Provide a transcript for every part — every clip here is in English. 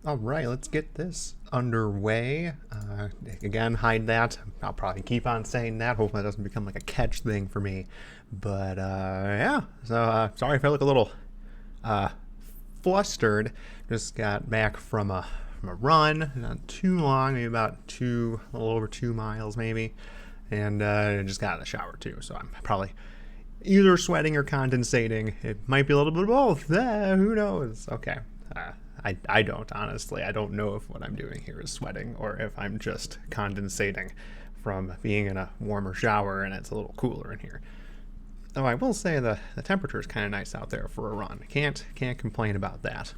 All right, let's get this underway. Again, hide that. I'll probably keep on saying that. Hopefully, that doesn't become like a catch thing for me. But yeah, so sorry if I look a little uh, flustered. Just got back from a run, not too long, maybe about a little over 2 miles, maybe, and just got out of the shower too. So I'm probably either sweating or condensating. It might be a little bit of both. Who knows? Okay. I don't, honestly. I don't know if what I'm doing here is sweating or if I'm just condensating from being in a warmer shower and it's a little cooler in here. Though I will say the temperature is kind of nice out there for a run. Can't complain about that.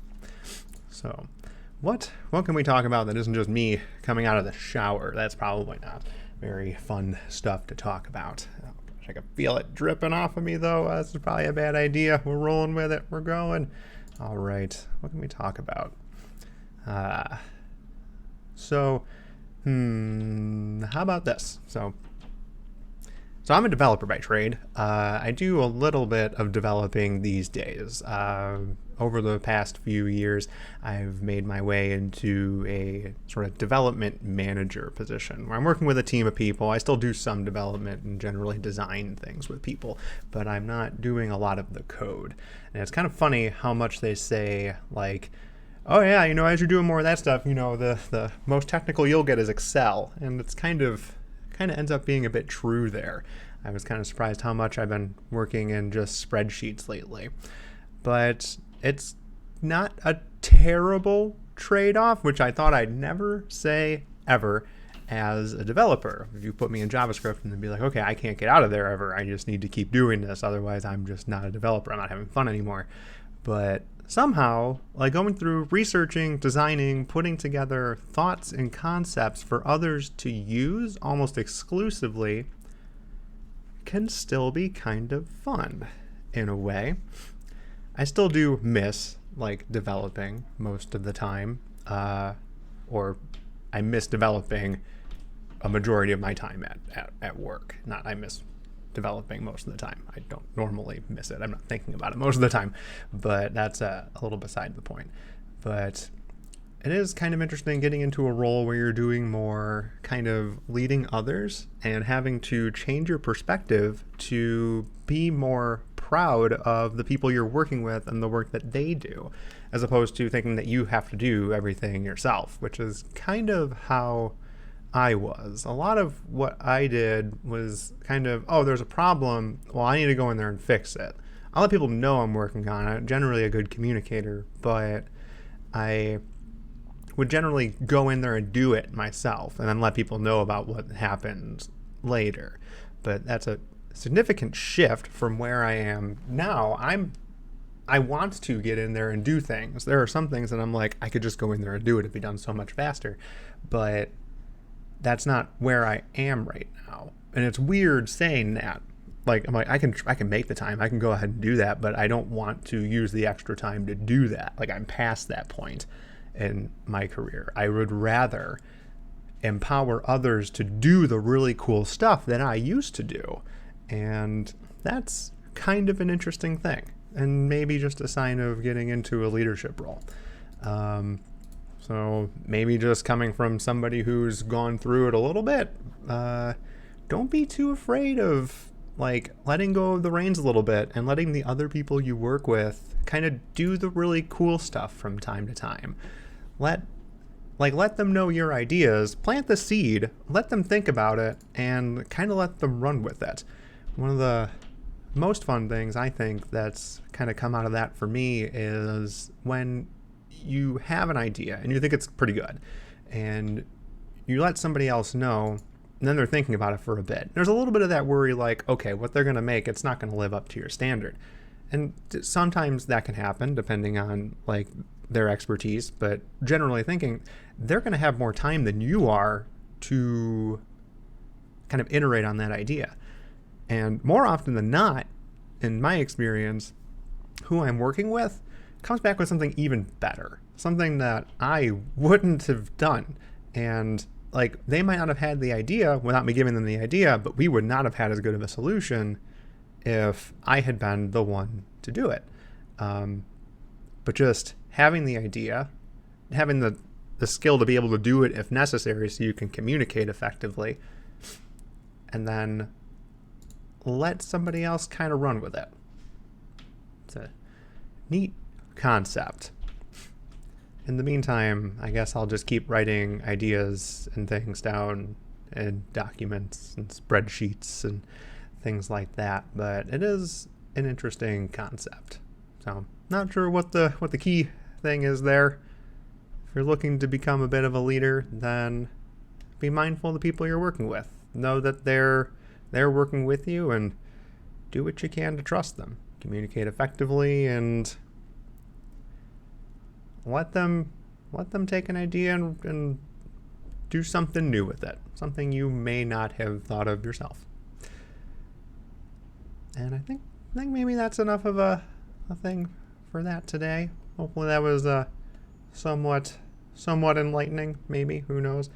So, what can we talk about that isn't just me coming out of the shower? That's probably not very fun stuff to talk about. Oh, gosh, I can feel it dripping off of me though. This is probably a bad idea. We're rolling with it. We're going. All right. What can we talk about? Uh, so, how about this? So I'm a developer by trade. I do a little bit of developing these days. Over the past few years, I've made my way into a sort of development manager position where I'm working with a team of people. I still do some development and generally design things with people, but I'm not doing a lot of the code. And it's kind of funny how much they say, like, oh yeah, as you're doing more of that stuff, the most technical you'll get is Excel. And it's kind of ends up being a bit true there. I was kind of surprised how much I've been working in just spreadsheets lately. But it's not a terrible trade-off, which I thought I'd never say ever as a developer. If you put me in JavaScript and then be like, okay, I can't get out of there ever. I just need to keep doing this. Otherwise, I'm just not a developer. I'm not having fun anymore. But somehow, like going through researching, designing, putting together thoughts and concepts for others to use almost exclusively can still be kind of fun in a way. I still do miss like developing most of the time, or I miss developing a majority of my time at work. Not I miss developing most of the time. I don't normally miss it. I'm not thinking about it most of the time, but that's a little beside the point. But it is kind of interesting getting into a role where you're doing more kind of leading others and having to change your perspective to be more proud of the people you're working with and the work that they do, as opposed to thinking that you have to do everything yourself, which is kind of how I was. A lot of what I did was kind of, oh, there's a problem. Well, I need to go in there and fix it. I'll let people know I'm working on it. Generally a good communicator, but I would generally go in there and do it myself and then let people know about what happens later. But that's a significant shift from where I am now. I want to get in there and do things. There are some things that I'm like, I could just go in there and do it. It'd be done so much faster. But that's not where I am right now. And it's weird saying that. Like, I'm like, I can make the time. I can go ahead and do that, but I don't want to use the extra time to do that. Like, I'm past that point in my career. I would rather empower others to do the really cool stuff that I used to do. And that's kind of an interesting thing. And maybe just a sign of getting into a leadership role. So maybe just coming from somebody who's gone through it a little bit, don't be too afraid of like letting go of the reins a little bit and letting the other people you work with kind of do the really cool stuff from time to time. Let them know your ideas, plant the seed, let them think about it, and kind of let them run with it. One of the most fun things I think that's kind of come out of that for me is when you have an idea and you think it's pretty good and you let somebody else know and then they're thinking about it for a bit. There's a little bit of that worry like, okay, what they're going to make, it's not going to live up to your standard. And sometimes that can happen depending on like their expertise, but generally thinking they're going to have more time than you are to kind of iterate on that idea. And more often than not, in my experience, who I'm working with comes back with something even better, something that I wouldn't have done. And like they might not have had the idea without me giving them the idea, but we would not have had as good of a solution if I had been the one to do it. But just having the idea having the skill to be able to do it if necessary so you can communicate effectively, and then let somebody else kind of run with it. It's a neat concept. In the meantime, I guess I'll just keep writing ideas and things down in documents and spreadsheets and things like that, but it is an interesting concept. So, not sure what the key thing is there. If you're looking to become a bit of a leader, then be mindful of the people you're working with. Know that they're working with you, and do what you can to trust them. Communicate effectively and let them take an idea and do something new with it. Something you may not have thought of yourself. And I think maybe that's enough of a thing for that today. Hopefully that was somewhat enlightening, maybe. Who knows?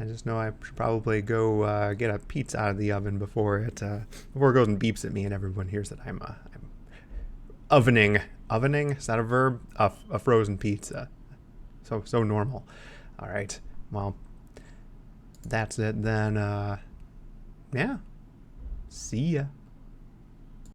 I just know I should probably go get a pizza out of the oven before it goes and beeps at me and everyone hears that I'm ovening. Ovening? Is that a verb? A frozen pizza. So normal. All right. Well, that's it then. Yeah. See ya.